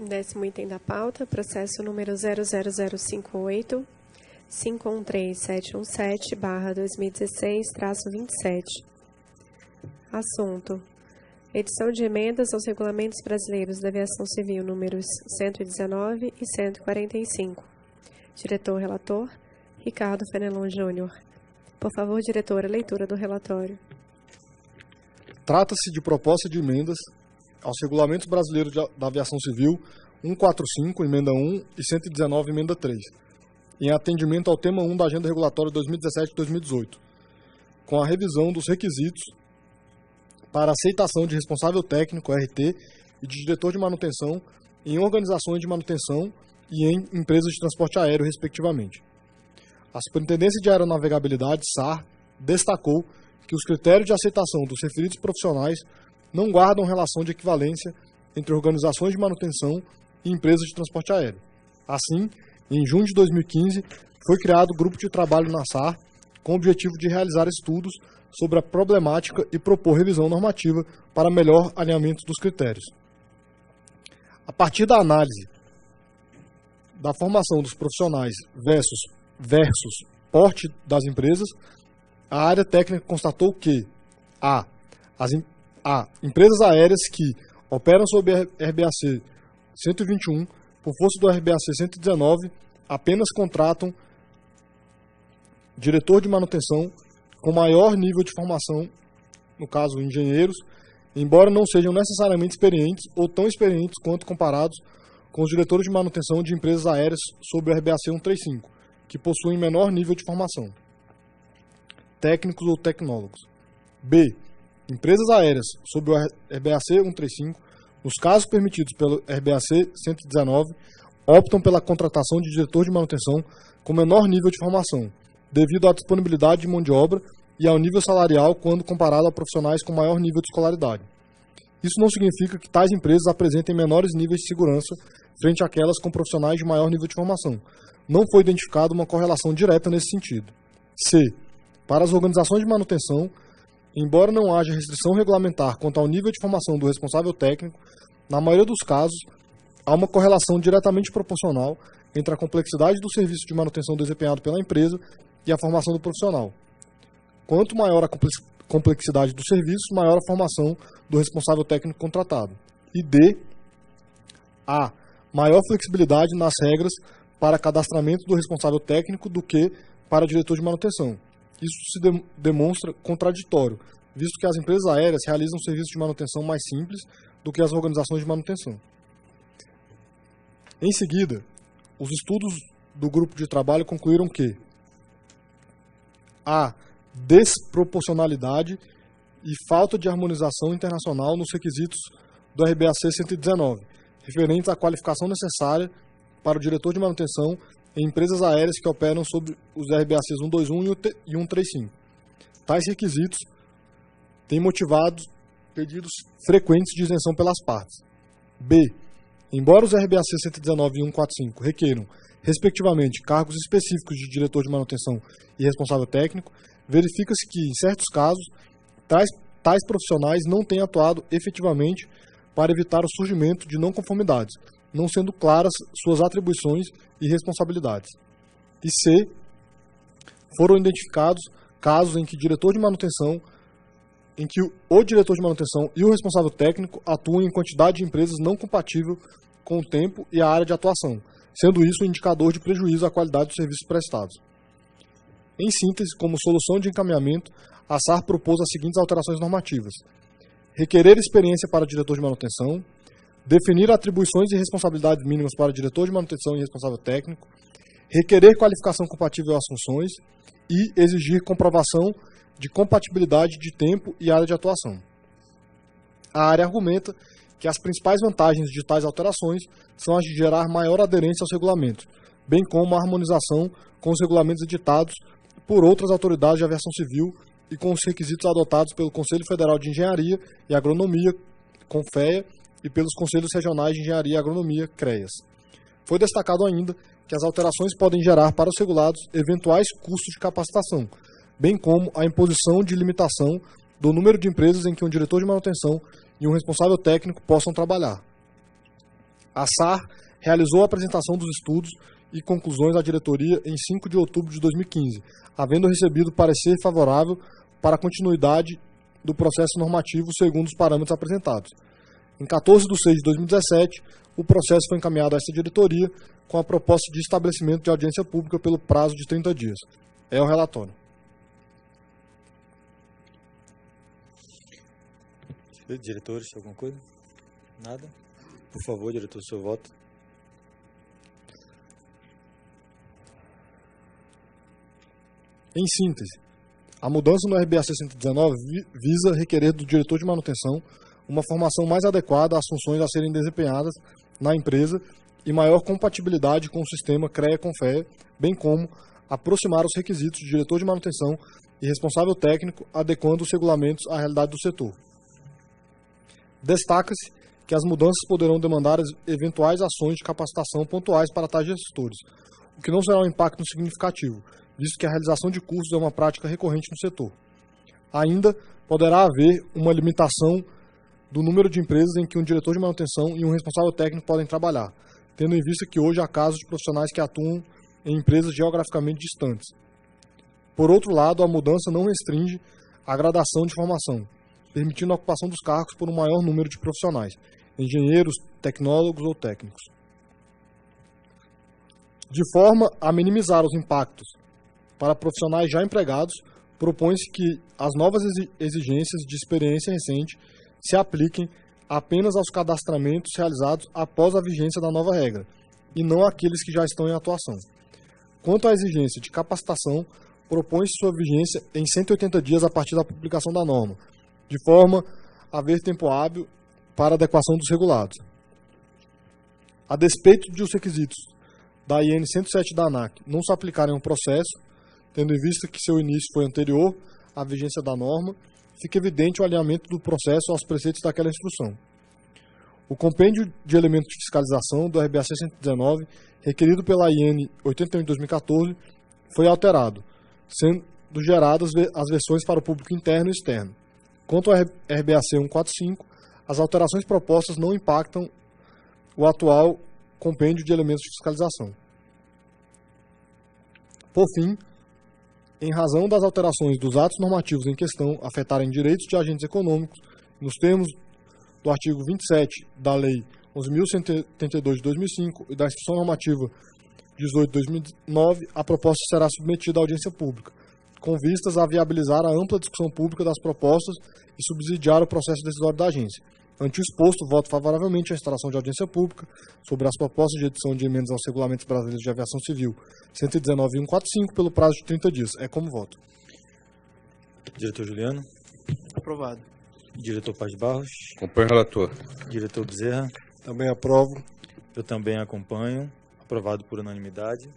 Décimo item da pauta, processo número 00058, 513717/2016-27. Assunto: edição de emendas aos regulamentos brasileiros da aviação civil números 119 e 145. Diretor-relator, Ricardo Fenelon Júnior. Por favor, diretora, leitura do relatório. Trata-se de proposta de emendas aos regulamentos brasileiros da aviação civil 145, emenda 1, e 119, emenda 3, em atendimento ao tema 1 da Agenda Regulatória 2017-2018, com a revisão dos requisitos para aceitação de responsável técnico, RT, e de diretor de manutenção em organizações de manutenção e em empresas de transporte aéreo, respectivamente. A Superintendência de Aeronavegabilidade, SAR, destacou que os critérios de aceitação dos referidos profissionais não guardam relação de equivalência entre organizações de manutenção e empresas de transporte aéreo. Assim, em junho de 2015, foi criado o grupo de trabalho na SAR com o objetivo de realizar estudos sobre a problemática e propor revisão normativa para melhor alinhamento dos critérios. A partir da análise da formação dos profissionais versus porte das empresas, a área técnica constatou que a empresas aéreas que operam sob RBAC 121, por força do RBAC 119, apenas contratam diretor de manutenção com maior nível de formação, no caso engenheiros, embora não sejam necessariamente experientes ou tão experientes quanto comparados com os diretores de manutenção de empresas aéreas sob o RBAC 135, que possuem menor nível de formação, técnicos ou tecnólogos. B. Empresas aéreas sob o RBAC 135, nos casos permitidos pelo RBAC 119, optam pela contratação de diretor de manutenção com menor nível de formação, devido à disponibilidade de mão de obra e ao nível salarial quando comparado a profissionais com maior nível de escolaridade. Isso não significa que tais empresas apresentem menores níveis de segurança frente àquelas com profissionais de maior nível de formação. Não foi identificada uma correlação direta nesse sentido. C. Para as organizações de manutenção, embora não haja restrição regulamentar quanto ao nível de formação do responsável técnico, na maioria dos casos, há uma correlação diretamente proporcional entre a complexidade do serviço de manutenção desempenhado pela empresa e a formação do profissional. Quanto maior a complexidade do serviço, maior a formação do responsável técnico contratado. E D. A maior flexibilidade nas regras para cadastramento do responsável técnico do que para diretor de manutenção. Isso se demonstra contraditório, visto que as empresas aéreas realizam serviços de manutenção mais simples do que as organizações de manutenção. Em seguida, os estudos do grupo de trabalho concluíram que a desproporcionalidade e falta de harmonização internacional nos requisitos do RBAC 119, referentes à qualificação necessária para o diretor de manutenção em empresas aéreas que operam sob os RBACs 121 e 135. Tais requisitos têm motivado pedidos frequentes de isenção pelas partes. B. Embora os RBAC 119 e 145 requeiram, respectivamente, cargos específicos de diretor de manutenção e responsável técnico, verifica-se que, em certos casos, tais profissionais não têm atuado efetivamente para evitar o surgimento de não conformidades, não sendo claras suas atribuições e responsabilidades. E C. Foram identificados casos em que o diretor de manutenção e o responsável técnico atuam em quantidade de empresas não compatível com o tempo e a área de atuação, sendo isso um indicador de prejuízo à qualidade dos serviços prestados. Em síntese, como solução de encaminhamento, a SAR propôs as seguintes alterações normativas: requerer experiência para diretor de manutenção, definir atribuições e responsabilidades mínimas para diretor de manutenção e responsável técnico, requerer qualificação compatível às funções e exigir comprovação de compatibilidade de tempo e área de atuação. A área argumenta que as principais vantagens de tais alterações são as de gerar maior aderência aos regulamentos, bem como a harmonização com os regulamentos editados por outras autoridades de aviação civil e com os requisitos adotados pelo Conselho Federal de Engenharia e Agronomia, CONFEA, e pelos Conselhos Regionais de Engenharia e Agronomia, CREAS. Foi destacado ainda que as alterações podem gerar para os regulados eventuais custos de capacitação, bem como a imposição de limitação do número de empresas em que um diretor de manutenção e um responsável técnico possam trabalhar. A SAR realizou a apresentação dos estudos e conclusões à diretoria em 5 de outubro de 2015, havendo recebido parecer favorável para a continuidade do processo normativo segundo os parâmetros apresentados. Em 14 de 6 de 2017, o processo foi encaminhado a esta diretoria com a proposta de estabelecimento de audiência pública pelo prazo de 30 dias. É o relatório. Diretores, alguma coisa? Nada? Por favor, diretor, seu voto. Em síntese, a mudança no RBAC 119 visa requerer do diretor de manutenção uma formação mais adequada às funções a serem desempenhadas na empresa e maior compatibilidade com o sistema CREA-CONFEA, bem como aproximar os requisitos de diretor de manutenção e responsável técnico, adequando os regulamentos à realidade do setor. Destaca-se que as mudanças poderão demandar eventuais ações de capacitação pontuais para tais gestores, o que não será um impacto significativo, visto que a realização de cursos é uma prática recorrente no setor. Ainda poderá haver uma limitação do número de empresas em que um diretor de manutenção e um responsável técnico podem trabalhar, tendo em vista que hoje há casos de profissionais que atuam em empresas geograficamente distantes. Por outro lado, a mudança não restringe a gradação de formação, permitindo a ocupação dos cargos por um maior número de profissionais, engenheiros, tecnólogos ou técnicos. De forma a minimizar os impactos para profissionais já empregados, propõe-se que as novas exigências de experiência recente se apliquem apenas aos cadastramentos realizados após a vigência da nova regra, e não àqueles que já estão em atuação. Quanto à exigência de capacitação, propõe-se sua vigência em 180 dias a partir da publicação da norma, de forma a haver tempo hábil para adequação dos regulados. A despeito de os requisitos da IN 107 da ANAC não se aplicarem ao processo, tendo em vista que seu início foi anterior à vigência da norma, fica evidente o alinhamento do processo aos preceitos daquela instrução. O compêndio de elementos de fiscalização do RBAC 119, requerido pela IN 81 de 2014, foi alterado, sendo geradas as versões para o público interno e externo. Quanto ao RBAC 145, as alterações propostas não impactam o atual compêndio de elementos de fiscalização. Por fim, em razão das alterações dos atos normativos em questão afetarem direitos de agentes econômicos, nos termos do artigo 27 da Lei 11.182 de 2005 e da Instrução Normativa 18 de 2009, a proposta será submetida à audiência pública, com vistas a viabilizar a ampla discussão pública das propostas e subsidiar o processo decisório da agência. Ante o exposto, voto favoravelmente à instalação de audiência pública sobre as propostas de edição de emendas aos regulamentos brasileiros de aviação civil 119 e 145 pelo prazo de 30 dias. É como voto. Diretor Juliano. Aprovado. Diretor Paz de Barros. Acompanho o relator. Diretor Bezerra. Também aprovo. Eu também acompanho. Aprovado por unanimidade.